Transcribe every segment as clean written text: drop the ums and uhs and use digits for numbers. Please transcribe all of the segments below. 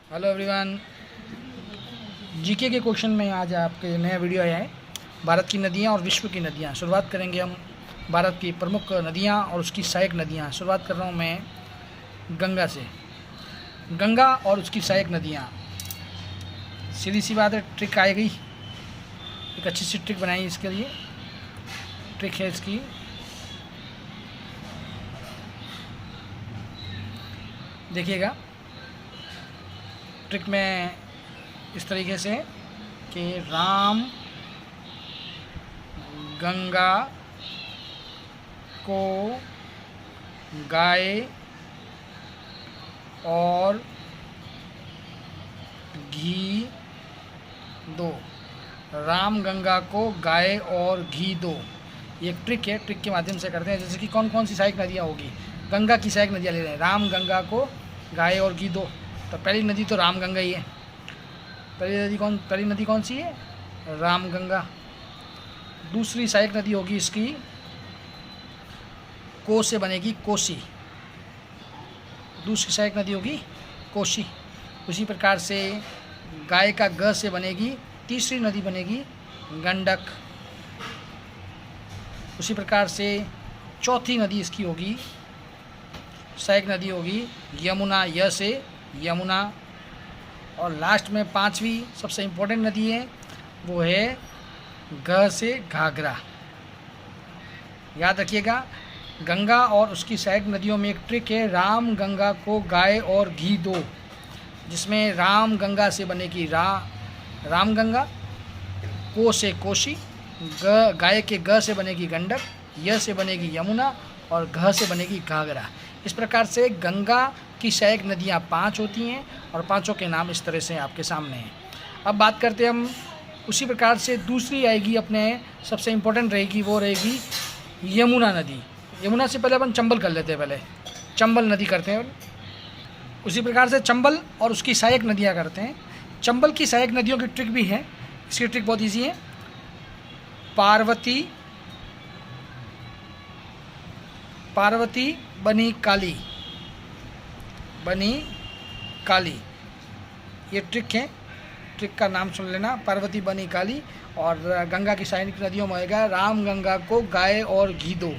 Hello everyone. GK के question में आज आपके नया वीडियो आया है। भारत की नदियाँ और विश्व की नदियाँ। शुरुआत करेंगे हम भारत की प्रमुख नदियाँ और उसकी सहायक नदियाँ। शुरुआत कर रहा हूँ मैं गंगा से। गंगा और उसकी सहायक नदियाँ, सीधी सी बात है, ट्रिक आएगी। एक अच्छी सी ट्रिक बनाई इसके लिए। ट्रिक है इसकी, देखिएगा। ट्रिक में इस तरीके से कि राम गंगा को गाय और घी दो। राम गंगा को गाय और घी दो। ये एक ट्रिक है। ट्रिक के माध्यम से करते हैं। जैसे कि कौन कौन सी सहायक नदियाँ होगी। गंगा की सहायक नदियाँ ले रहे हैं। राम गंगा को गाय और घी दो, तो पहली नदी तो राम गंगा ही है। पहली नदी कौन सी है? राम गंगा। दूसरी सहायक नदी होगी इसकी, को से बनेगी कोसी। दूसरी सहायक नदी होगी कोसी। उसी प्रकार से गाय का ग से बनेगी तीसरी नदी बनेगी गंडक। उसी प्रकार से चौथी नदी इसकी होगी, सहायक नदी होगी यमुना, य से यमुना। और लास्ट में पांचवी सबसे इम्पोर्टेंट नदी है, वो है घ से घाघरा। याद रखिएगा, गंगा और उसकी सहायक नदियों में एक ट्रिक है, राम गंगा को गाय और घी दो। जिसमें राम गंगा से बनेगी राम गंगा, को से कोसी, गाय के ग से बनेगी गंडक, य से बनेगी यमुना और घ से बनेगी घाघरा। इस प्रकार से गंगा की सहायक नदियाँ 5 होती हैं और पांचों के नाम इस तरह से आपके सामने हैं। अब बात करते हैं हम उसी प्रकार से दूसरी आएगी, अपने सबसे इम्पोर्टेंट रहेगी, वो रहेगी यमुना नदी। यमुना से पहले अपन चंबल कर लेते हैं। पहले चंबल नदी करते हैं। उसी प्रकार से चंबल और उसकी सहायक नदियाँ करते हैं। चंबल की सहायक नदियों की ट्रिक भी है। इसकी ट्रिक बहुत ईजी है। पार्वती बनी काली, ये ट्रिक है। ट्रिक का नाम सुन लेना, पार्वती बनी काली। और गंगा की सहायक नदियों में आएगा राम गंगा को गाय और घी दो।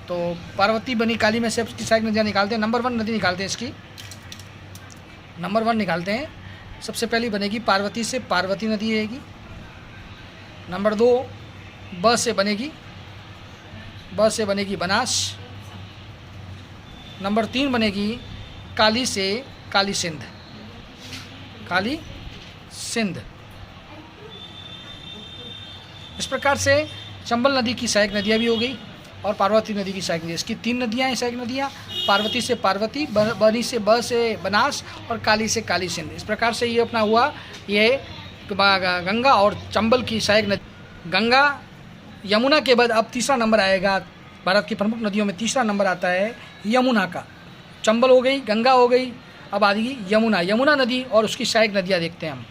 तो पार्वती बनी काली में से इसकी सहायक नदियाँ निकालते हैं। नंबर 1 नदी निकालते हैं। इसकी नंबर 1 निकालते हैं। सबसे पहली बनेगी पार्वती से, पार्वती नदी रहेगी। नंबर 2 ब से बनेगी बनास। नंबर 3 बनेगी काली से काली सिंध। इस प्रकार से चंबल नदी की सहायक नदियाँ भी हो गई और पार्वती नदी की सहायक नदी। इसकी 3 नदियाँ हैं सहायक नदियाँ, पार्वती से पार्वती, बनी से ब से बनास और काली से काली सिंध। इस प्रकार से ये अपना हुआ, ये गंगा और चंबल की सहायक नदी। गंगा यमुना के बाद अब तीसरा नंबर आएगा। भारत की प्रमुख नदियों में तीसरा नंबर आता है यमुना का। चंबल हो गई, गंगा हो गई, अब आ गई यमुना। यमुना नदी और उसकी सहायक नदियाँ देखते हैं हम।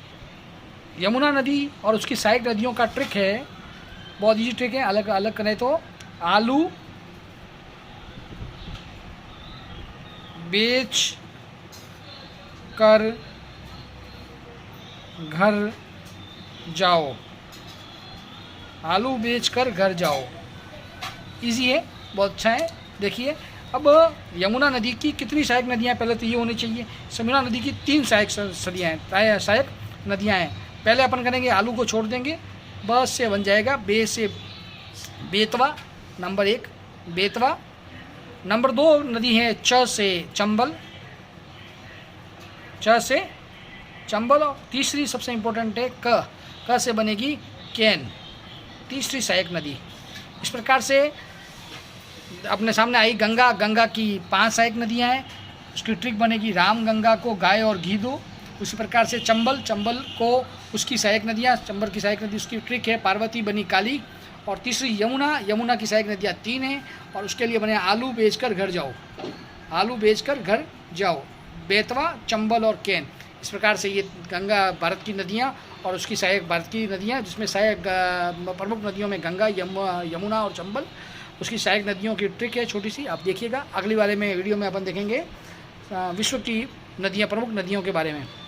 यमुना नदी और उसकी सहायक नदियों का ट्रिक है, बहुत ईजी ट्रिक है। अलग अलग करें तो आलू बेच कर घर जाओ। आलू बेच कर घर जाओ, इजी है, बहुत अच्छा है। देखिए, अब यमुना नदी की कितनी सहायक नदियाँ हैं? पहले तो ये होनी चाहिए। यमुना नदी की 3 सहायक नदियाँ हैं। पहले अपन करेंगे, आलू को छोड़ देंगे, ब से बन जाएगा बे से बेतवा। नंबर 1 बेतवा। नंबर 2 नदी है च से चंबल, और तीसरी सबसे इम्पोर्टेंट है क से बनेगी कैन, तीसरी सहायक नदी। इस प्रकार से अपने सामने आई गंगा की 5 सहायक नदियाँ हैं। उसकी ट्रिक बनेगी राम गंगा को गाय और घी दो। उसी प्रकार से चंबल को उसकी सहायक नदियाँ, चंबल की सहायक नदी उसकी ट्रिक है पार्वती बनी काली। और तीसरी यमुना की सहायक नदियाँ 3 हैं और उसके लिए बने आलू बेचकर घर जाओ, बेतवा, चंबल और कैन। इस प्रकार से ये गंगा भारत की नदियाँ और उसकी सहायक भारत की नदियाँ, जिसमें सहायक प्रमुख नदियों में गंगा, यमुना और चंबल। उसकी सहायक नदियों की ट्रिक है छोटी सी, आप देखिएगा। अगली वाले में वीडियो में अपन देखेंगे विश्व की नदियाँ, प्रमुख नदियों के बारे में।